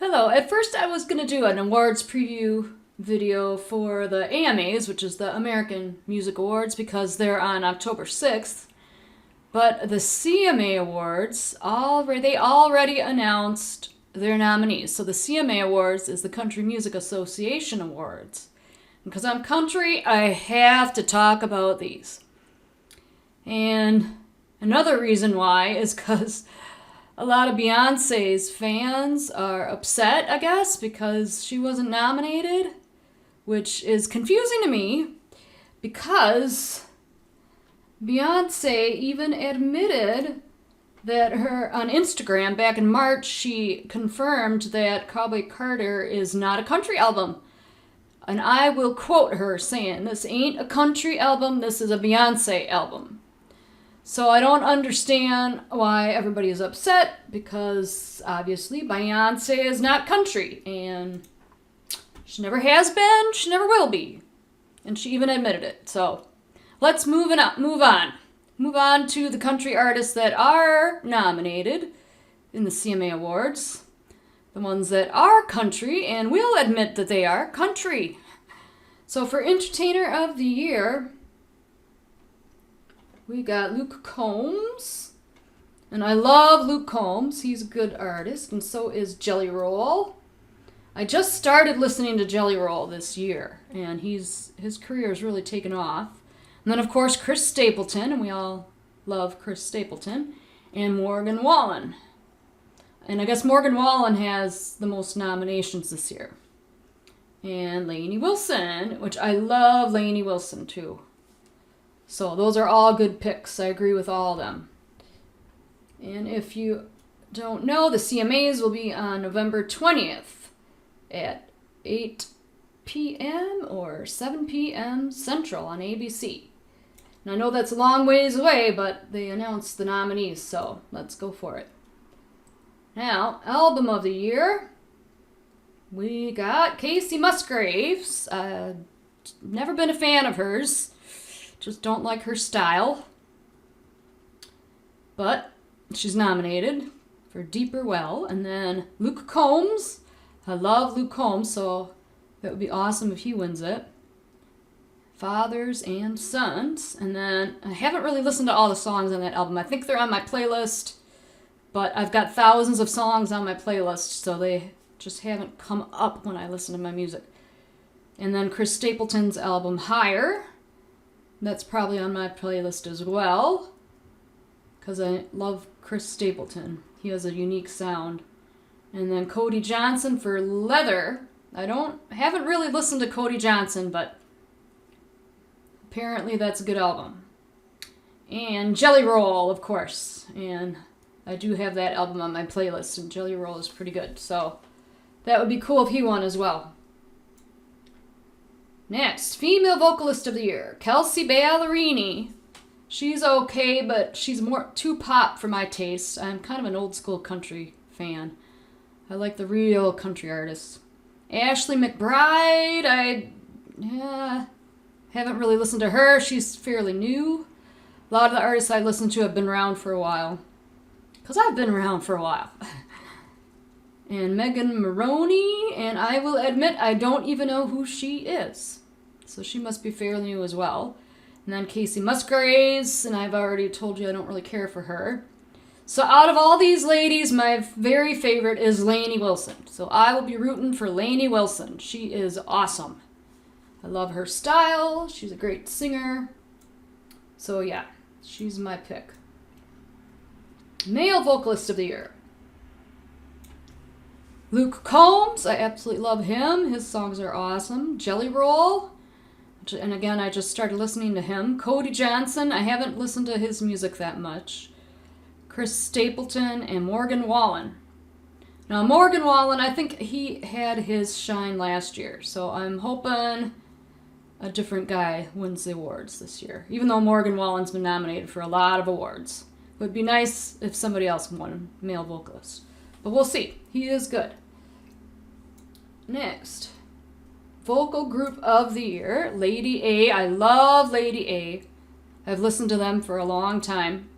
Hello. At first I was going to do an awards preview video for the AMAs, which is the American Music Awards, because they're on October 6th. But the CMA Awards, they already announced their nominees. So the CMA Awards is the Country Music Association Awards. Because I'm country, I have to talk about these. And another reason why is because a lot of Beyoncé's fans are upset, I guess, because she wasn't nominated, which is confusing to me because Beyoncé even admitted that on Instagram back in March, she confirmed that Cowboy Carter is not a country album. And I will quote her saying, "This ain't a country album, this is a Beyoncé album." So I don't understand why everybody is upset, because obviously Beyoncé is not country, and she never has been, she never will be. And she even admitted it. So let's move on. Move on to the country artists that are nominated in the CMA Awards. The ones that are country, and will admit that they are country. So for Entertainer of the Year, we got Luke Combs, and I love Luke Combs. He's a good artist, and so is Jelly Roll. I just started listening to Jelly Roll this year, and his career has really taken off. And then, of course, Chris Stapleton, and we all love Chris Stapleton, and Morgan Wallen. And I guess Morgan Wallen has the most nominations this year. And Lainey Wilson, which I love Lainey Wilson, too. So those are all good picks. I agree with all of them. And if you don't know, the CMAs will be on November 20th at 8 p.m. or 7 p.m. Central on ABC. And I know that's a long ways away, but they announced the nominees, so let's go for it. Now, Album of the Year, we got Kacey Musgraves. Never been a fan of hers. Just don't like her style. But she's nominated for Deeper Well. And then Luke Combs. I love Luke Combs, so that would be awesome if he wins it. Fathers and Sons. And then I haven't really listened to all the songs on that album. I think they're on my playlist, but I've got thousands of songs on my playlist, so they just haven't come up when I listen to my music. And then Chris Stapleton's album Higher. That's probably on my playlist as well, because I love Chris Stapleton. He has a unique sound. And then Cody Johnson for Leather. Haven't really listened to Cody Johnson, but apparently that's a good album. And Jelly Roll, of course. And I do have that album on my playlist, and Jelly Roll is pretty good. So that would be cool if he won as well. Next, Female Vocalist of the Year, Kelsea Ballerini. She's okay, but she's too pop for my taste. I'm kind of an old school country fan. I like the real country artists. Ashley McBryde, I haven't really listened to her. She's fairly new. A lot of the artists I listen to have been around for a while. Because I've been around for a while. And Megan Moroney, and I will admit I don't even know who she is. So she must be fairly new as well. And then Kacey Musgraves, and I've already told you I don't really care for her. So out of all these ladies, my very favorite is Lainey Wilson. So I will be rooting for Lainey Wilson. She is awesome. I love her style. She's a great singer. So yeah, she's my pick. Male Vocalist of the Year. Luke Combs, I absolutely love him. His songs are awesome. Jelly Roll, and again, I just started listening to him. Cody Johnson, I haven't listened to his music that much. Chris Stapleton, and Morgan Wallen. Now, Morgan Wallen, I think he had his shine last year, so I'm hoping a different guy wins the awards this year, even though Morgan Wallen's been nominated for a lot of awards. It would be nice if somebody else won male vocalist, but we'll see. He is good. Next, Vocal Group of the Year, Lady A. I love Lady A. I've listened to them for a long time.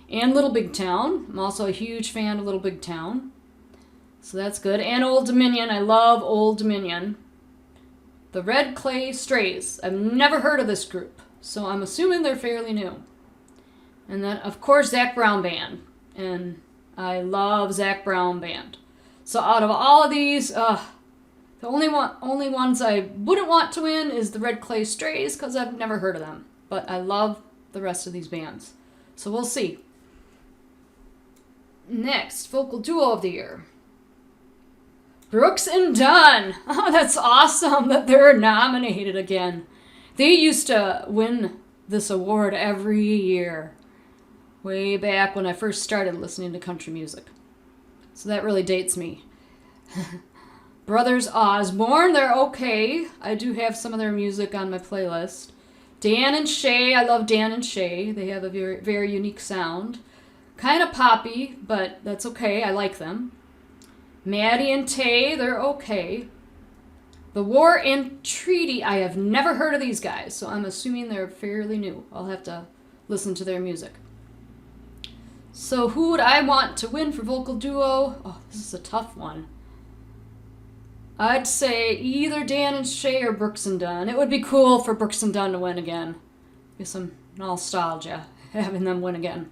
And Little Big Town. I'm also a huge fan of Little Big Town. So that's good. And Old Dominion. I love Old Dominion. The Red Clay Strays. I've never heard of this group, so I'm assuming they're fairly new. And then, of course, Zac Brown Band. And I love Zac Brown Band. So out of all of these, the only ones I wouldn't want to win is the Red Clay Strays, because I've never heard of them. But I love the rest of these bands. So we'll see. Next, Vocal Duo of the Year. Brooks and Dunn. Oh, that's awesome that they're nominated again. They used to win this award every year, way back when I first started listening to country music. So that really dates me. Brothers Osborne, they're okay. I do have some of their music on my playlist. Dan and Shay, I love Dan and Shay. They have a very, very unique sound. Kind of poppy, but that's okay. I like them. Maddie and Tay, they're okay. The War and Treaty, I have never heard of these guys, so I'm assuming they're fairly new. I'll have to listen to their music. So who would I want to win for Vocal Duo? Oh, this is a tough one. I'd say either Dan and Shay or Brooks and Dunn. It would be cool for Brooks and Dunn to win again. Get some nostalgia having them win again.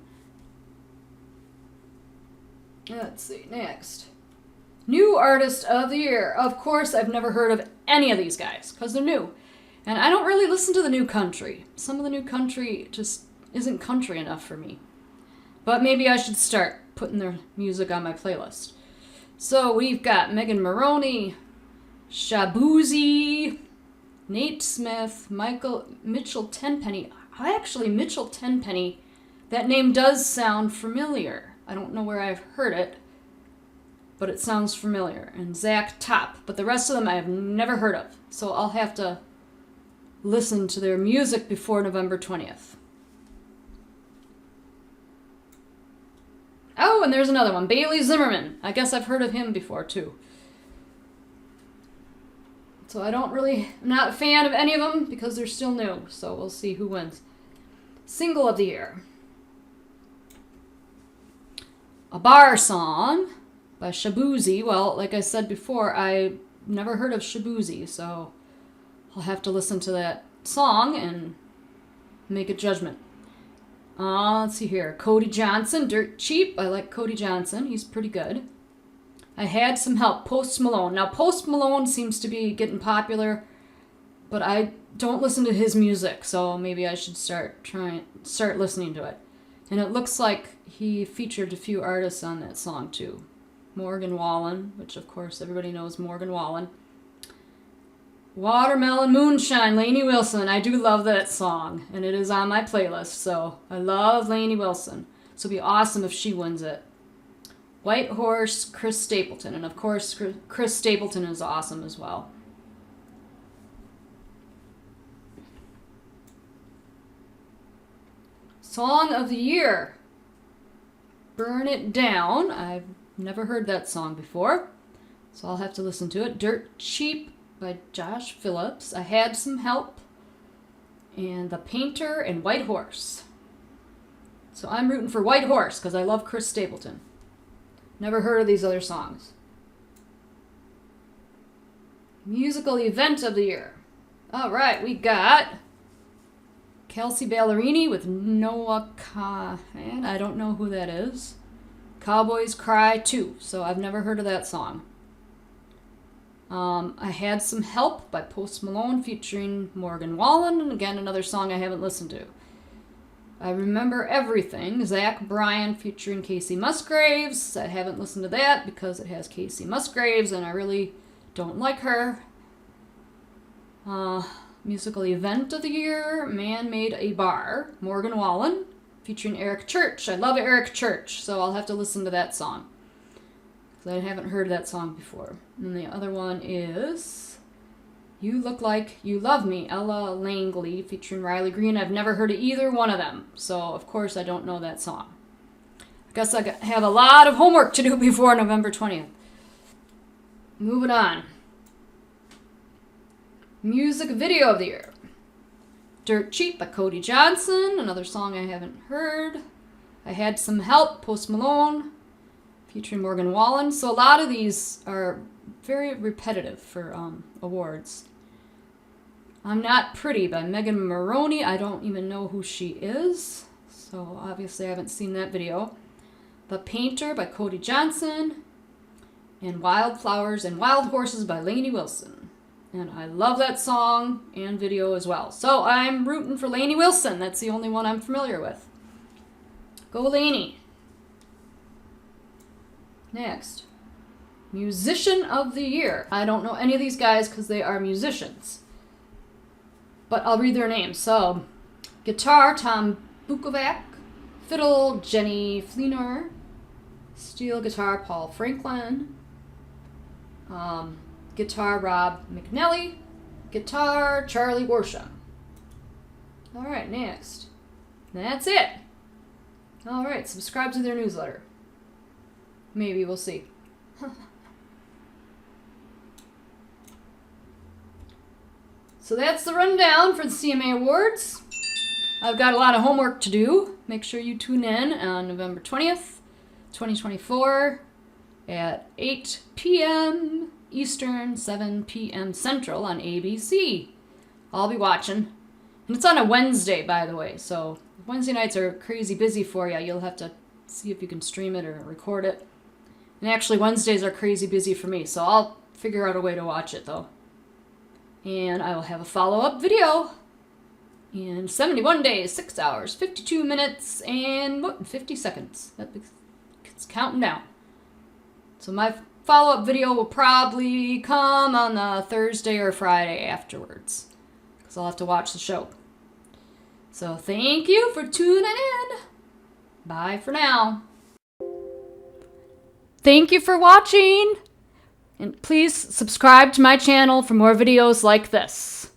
Let's see, next. New Artist of the Year. Of course, I've never heard of any of these guys, because they're new. And I don't really listen to the new country. Some of the new country just isn't country enough for me. But maybe I should start putting their music on my playlist. So we've got Megan Moroney, Shabuzi, Nate Smith, Mitchell Tenpenny. Mitchell Tenpenny, that name does sound familiar. I don't know where I've heard it, but it sounds familiar. And Zach Top, but the rest of them I have never heard of. So I'll have to listen to their music before November 20th. Oh, and there's another one, Bailey Zimmerman. I guess I've heard of him before, too. So I'm not a fan of any of them because they're still new. So we'll see who wins. Single of the Year. A Bar Song by Shabuzi. Well, like I said before, I never heard of Shabuzi, so I'll have to listen to that song and make a judgment. Let's see here. Cody Johnson, Dirt Cheap. I like Cody Johnson. He's pretty good. I Had Some Help, Post Malone. Now, Post Malone seems to be getting popular, but I don't listen to his music, so maybe I should start listening to it. And it looks like he featured a few artists on that song, too. Morgan Wallen, which, of course, everybody knows Morgan Wallen. Watermelon Moonshine, Lainey Wilson. I do love that song, and it is on my playlist, so I love Lainey Wilson. So it'd be awesome if she wins it. White Horse, Chris Stapleton. And, of course, Chris Stapleton is awesome as well. Song of the Year. Burn It Down. I've never heard that song before, so I'll have to listen to it. Dirt Cheap by Josh Phillips. I Had Some Help. And The Painter and White Horse. So I'm rooting for White Horse because I love Chris Stapleton. Never heard of these other songs. Musical Event of the Year. All right, we got Kelsey Ballerini with Noah Kahan. I don't know who that is. Cowboys Cry 2. So I've never heard of that song. I Had Some Help by Post Malone featuring Morgan Wallen. And again, another song I haven't listened to. I Remember Everything. Zach Bryan featuring Kacey Musgraves. I haven't listened to that because it has Kacey Musgraves and I really don't like her. Musical Event of the Year. Man Made a Bar. Morgan Wallen featuring Eric Church. I love Eric Church, so I'll have to listen to that song because I haven't heard that song before. And the other one is You Look Like You Love Me, Ella Langley featuring Riley Green. I've never heard of either one of them, so of course I don't know that song. I guess I have a lot of homework to do before November 20th. Moving on. Music Video of the Year. Dirt Cheap by Cody Johnson, another song I haven't heard. I Had Some Help, Post Malone. featuring Morgan Wallen. So a lot of these are very repetitive for awards. I'm Not Pretty by Megan Moroney. I don't even know who she is, so obviously I haven't seen that video. The Painter by Cody Johnson, and Wildflowers and Wild Horses by Lainey Wilson. And I love that song and video as well. So I'm rooting for Lainey Wilson. That's the only one I'm familiar with. Go Lainey. Next, Musician of the Year. I don't know any of these guys because they are musicians, but I'll read their names. So, guitar, Tom Bukovac. Fiddle, Jenny Fleenor. Steel guitar, Paul Franklin. Guitar, Rob McNally. Guitar, Charlie Worsham. All right, next. That's it. All right, subscribe to their newsletter. Maybe, we'll see. So that's the rundown for the CMA Awards. I've got a lot of homework to do. Make sure you tune in on November 20th, 2024 at 8 p.m. Eastern, 7 p.m. Central on ABC. I'll be watching. And it's on a Wednesday, by the way, so if Wednesday nights are crazy busy for you, you'll have to see if you can stream it or record it. And actually, Wednesdays are crazy busy for me, so I'll figure out a way to watch it, though. And I will have a follow-up video in 71 days, 6 hours, 52 minutes, and 50 seconds. It's counting down. So my follow-up video will probably come on the Thursday or Friday afterwards, because I'll have to watch the show. So thank you for tuning in. Bye for now. Thank you for watching, and please subscribe to my channel for more videos like this.